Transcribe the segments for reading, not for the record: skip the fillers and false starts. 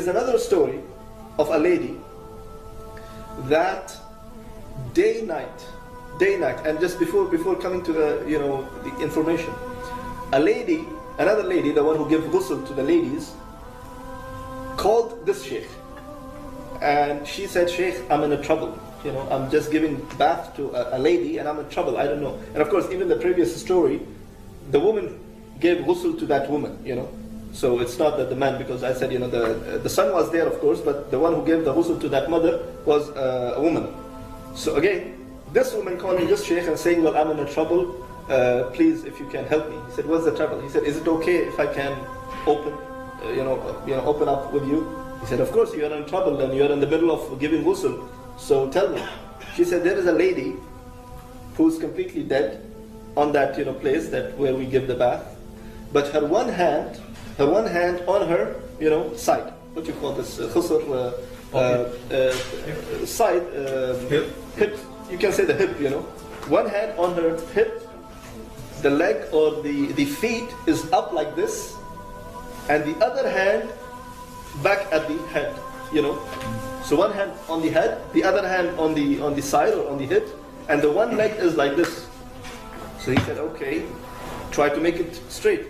is another story of a lady that day night, and just before coming to the the information, another lady, the one who gave ghusl to the ladies, called this sheikh, and she said, "Sheikh, I'm in a trouble. I'm just giving bath to a lady, and I'm in trouble. I don't know." And of course, even the previous story, the woman gave ghusl to that woman. So it's not that the man, because I said, the son was there, of course, but the one who gave the ghusl to that mother was a woman. So again, this woman calling this sheikh and saying, "Well, I'm in a trouble. Please, if you can help me." He said, "What's the trouble?" He said, "Is it okay if I can open up with you?" He said, "Of course, you are in trouble and you are in the middle of giving ghusl. So tell me." She said, "There is a lady who's completely dead on that place where we give the bath, but her one hand on her side. What do you call this? Khusr, side, hip. You can say the hip. One hand on her hip, the leg or the feet is up like this, and the other hand back at the head. So one hand on the head, the other hand on the side or on the hip, and the one leg is like this." So he said, "Okay, try to make it straight."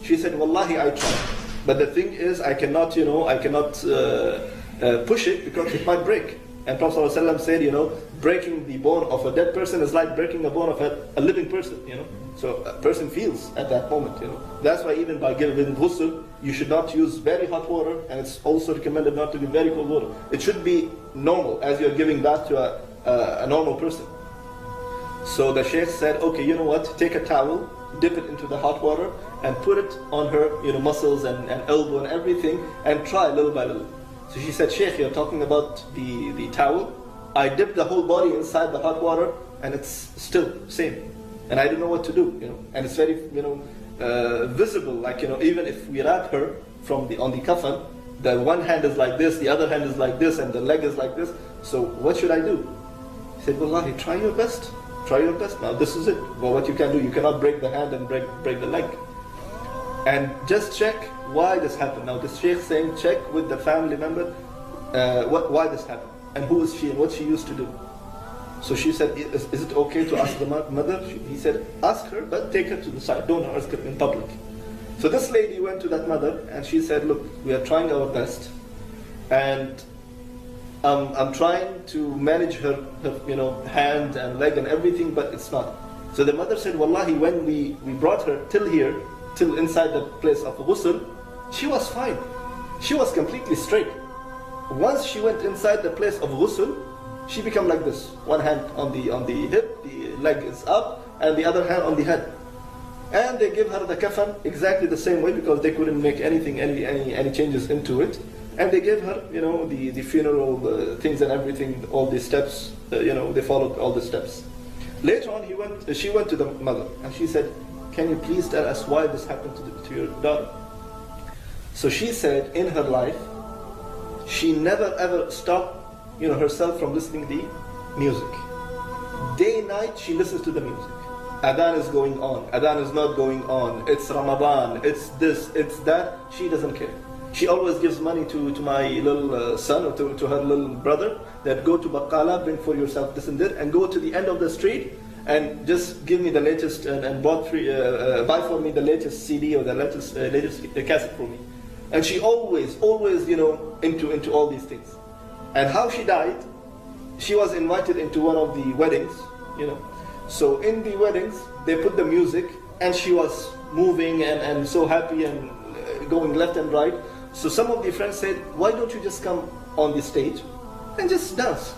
She said, "Wallahi, I tried, but the thing is, I cannot push it because it might break." And Prophet ﷺ said, breaking the bone of a dead person is like breaking the bone of a living person. So a person feels at that moment. That's why even by giving ghusl, you should not use very hot water, and it's also recommended not to give very cold water. It should be normal, as you're giving bath to a normal person. So the sheikh said, "Okay, you know what? Take a towel, dip it into the hot water, and put it on her muscles and elbow and everything, and try little by little." So she said, "Sheikh, you're talking about the towel. I dipped the whole body inside the hot water, and it's still same. And I don't know what to do, And it's very, visible. Like, even if we wrap her on the kafan, the one hand is like this, the other hand is like this, and the leg is like this. So what should I do?" He said, "Wallahi, try your best. Try your best. Now this is it. Well, what you can do, you cannot break the hand and break the leg. And just check why this happened." Now the sheikh saying, check with the family member why this happened, and who is she and what she used to do. So she said, is it okay to ask the mother?" He said, "Ask her, but take her to the side. Don't ask her in public." So this lady went to that mother and she said, "Look, we are trying our best, and I'm trying to manage her hand and leg and everything, but it's not." So the mother said, "Wallahi, when we brought her till inside the place of ghusl, she was fine. She was completely straight. Once she went inside the place of ghusl, she became like this. One hand on the hip, the leg is up, and the other hand on the head. And they give her the kafan exactly the same way, because they couldn't make any changes into it. And they gave her, the funeral things and everything, all the steps. They followed all the steps. Later on, she went to the mother and she said, "Can you please tell us why this happened to your daughter?" So she said, in her life, she never ever stopped, herself from listening to the music. Day and night, she listens to the music. Adhan is going on. Adhan is not going on. It's Ramadan. It's this. It's that. She doesn't care. She always gives money to my little son, or to her little brother, that go to Baqqala, bring for yourself this and that, and go to the end of the street and just give me the latest and buy for me the latest CD or the latest cassette for me. And she always into all these things. And how she died, she was invited into one of the weddings, So in the weddings, they put the music, and she was moving and so happy and going left and right. So some of the friends said, "Why don't you just come on the stage and just dance?"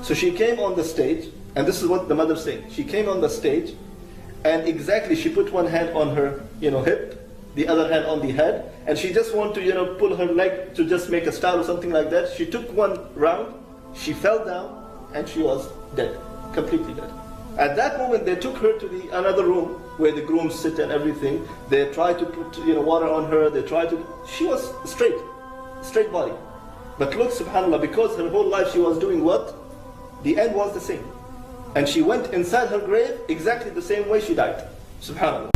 So she came on the stage, and this is what the mother said. She came on the stage, and exactly she put one hand on her hip, the other hand on the head, and she just wanted to pull her leg to just make a star or something like that. She took one round, she fell down, and she was dead, completely dead. At that moment, they took her to another room where the grooms sit and everything. They tried to put water on her. She was straight body. But look, subhanAllah, because her whole life she was doing what? The end was the same. And she went inside her grave exactly the same way she died. Subhanallah.